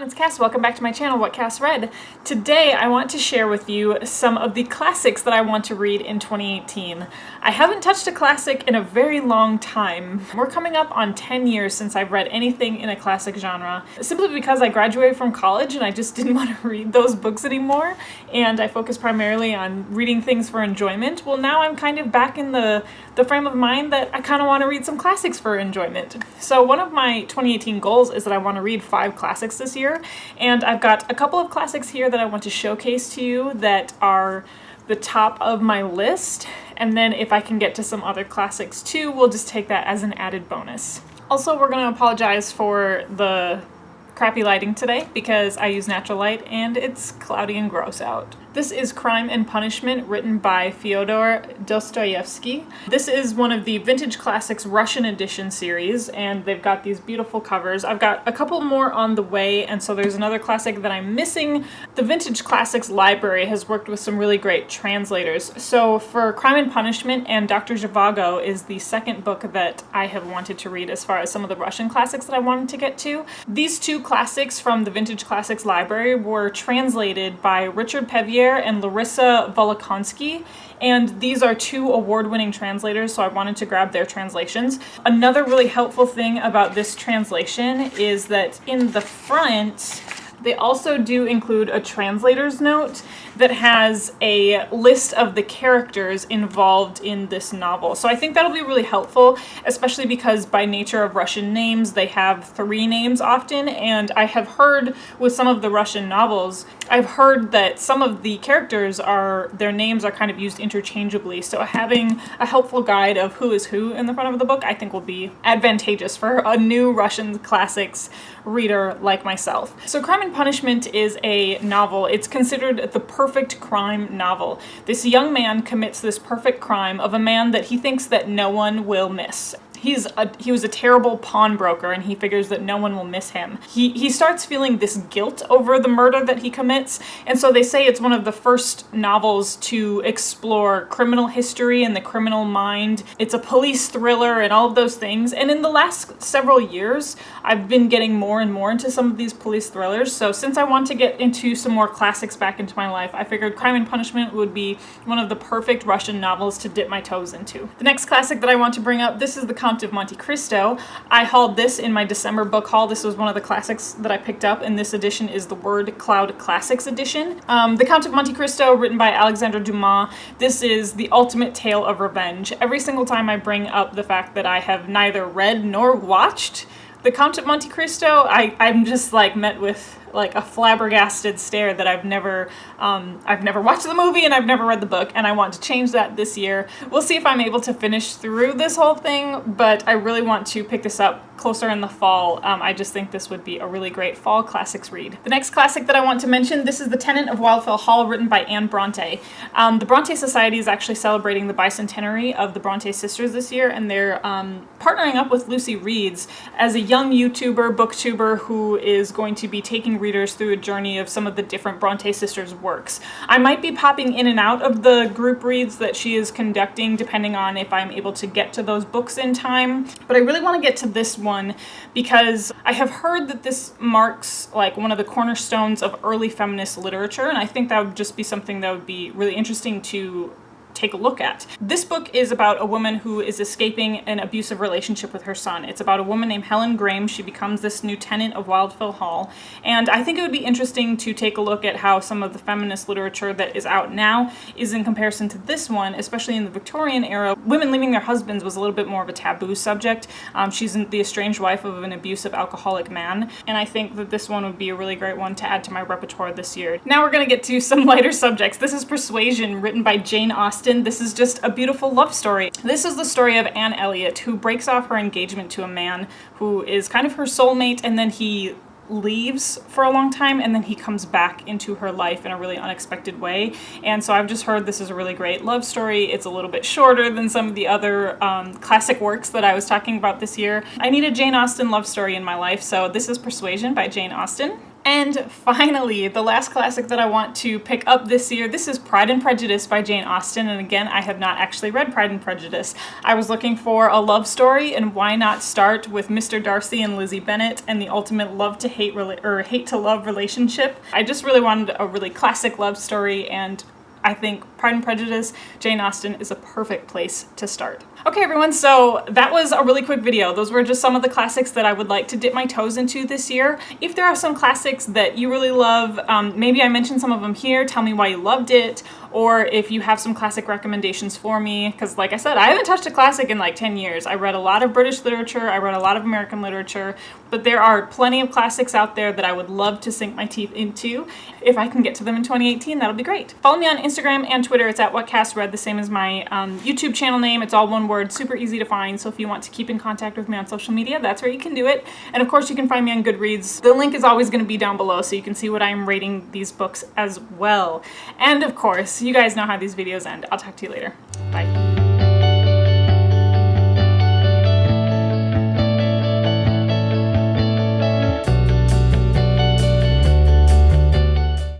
everyone, it's Cass. Welcome back to my channel, What Cass Read. Today I want to share with you some of the classics that I want to read in 2018. I haven't touched a classic in a very long time. We're coming up on 10 years since I've read anything in a classic genre, simply because I graduated from college and I just didn't want to read those books anymore, and I focused primarily on reading things for enjoyment. Well, now I'm kind of back in the frame of mind that I kind of want to read some classics for enjoyment. So one of my 2018 goals is that I want to read 5 classics this year, and I've got a couple of classics here that I want to showcase to you that are the top of my list, and then if I can get to some other classics too, we'll just take that as an added bonus. Also, we're going to apologize for the crappy lighting today because I use natural light and it's cloudy and gross out. This is Crime and Punishment, written by Fyodor Dostoevsky. This is one of the Vintage Classics Russian edition series, and they've got these beautiful covers. I've got a couple more on the way, and so there's another classic that I'm missing. The Vintage Classics library has worked with some really great translators. So for Crime and Punishment and Dr. Zhivago is the second book that I have wanted to read as far as some of the Russian classics that I wanted to get to. These two classics from the Vintage Classics library were translated by Richard Pevier and Larissa Volokonsky, and these are 2 award-winning translators, so I wanted to grab their translations. Another really helpful thing about this translation is that in the front they also do include a translator's note that has a list of the characters involved in this novel. So I think that'll be really helpful, especially because by nature of Russian names, they have 3 names often, and I have heard with some of the Russian novels, I've heard that some of the characters their names are kind of used interchangeably, so having a helpful guide of who is who in the front of the book I think will be advantageous for a new Russian classics reader like myself. So Crime and Punishment is a novel. It's considered the perfect crime novel. This young man commits this perfect crime of a man that he thinks that no one will miss. He was a terrible pawnbroker, and he figures that no one will miss him. He starts feeling this guilt over the murder that he commits, and so they say it's one of the first novels to explore criminal history and the criminal mind. It's a police thriller and all of those things, and in the last several years, I've been getting more and more into some of these police thrillers, so since I want to get into some more classics back into my life, I figured Crime and Punishment would be one of the perfect Russian novels to dip my toes into. The next classic that I want to bring up, this is the of Monte Cristo. I hauled this in my December book haul. This was one of the classics that I picked up, and this edition is the Word Cloud Classics edition. The Count of Monte Cristo, written by Alexandre Dumas. This is the ultimate tale of revenge. Every single time I bring up the fact that I have neither read nor watched The Count of Monte Cristo, I'm just like met with like a flabbergasted stare that I've never watched the movie and I've never read the book, and I want to change that this year. We'll see if I'm able to finish through this whole thing, but I really want to pick this up closer in the fall. I just think this would be a really great fall classics read. The next classic that I want to mention, this is The Tenant of Wildfell Hall, written by Bronte. The Bronte Society is actually celebrating the bicentenary of the Bronte sisters this year, and they're partnering up with Lucy Reads as a young YouTuber, booktuber, who is going to be taking readers through a journey of some of the different Bronte sisters' works. I might be popping in and out of the group reads that she is conducting depending on if I'm able to get to those books in time, but I really want to get to this one because I have heard that this marks like one of the cornerstones of early feminist literature, and I think that would just be something that would be really interesting to take a look at. This book is about a woman who is escaping an abusive relationship with her son. It's about a woman named Helen Graham. She becomes this new tenant of Wildfell Hall, and I think it would be interesting to take a look at how some of the feminist literature that is out now is in comparison to this one, especially in the Victorian era. Women leaving their husbands was a little bit more of a taboo subject. She's the estranged wife of an abusive alcoholic man, and I think that this one would be a really great one to add to my repertoire this year. Now we're going to get to some lighter subjects. This is Persuasion, written by Jane Austen. This is just a beautiful love story. This is the story of Anne Elliot, who breaks off her engagement to a man who is kind of her soulmate, and then he leaves for a long time, and then he comes back into her life in a really unexpected way. And so I've just heard this is a really great love story. It's a little bit shorter than some of the other classic works that I was talking about this year. I need a Jane Austen love story in my life, so this is Persuasion by Jane Austen. And finally, the last classic that I want to pick up this year, this is Pride and Prejudice by Jane Austen. And again, I have not actually read Pride and Prejudice. I was looking for a love story, and why not start with Mr. Darcy and Lizzie Bennet and the ultimate love to hate or hate to love relationship. I just really wanted a really classic love story, and I think Pride and Prejudice, Jane Austen, is a perfect place to start. Okay everyone, so that was a really quick video. Those were just some of the classics that I would like to dip my toes into this year. If there are some classics that you really love, maybe I mentioned some of them here, tell me why you loved it, or if you have some classic recommendations for me, because like I said, I haven't touched a classic in like 10 years. I read a lot of British literature, I read a lot of American literature, but there are plenty of classics out there that I would love to sink my teeth into. If I can get to them in 2018, that'll be great. Follow me on Instagram and Twitter. It's at WhatCastRead, the same as my YouTube channel name. It's all one word, super easy to find. So if you want to keep in contact with me on social media, that's where you can do it. And of course, you can find me on Goodreads. The link is always going to be down below, so you can see what I'm rating these books as well. And of course, you guys know how these videos end. I'll talk to you later. Bye.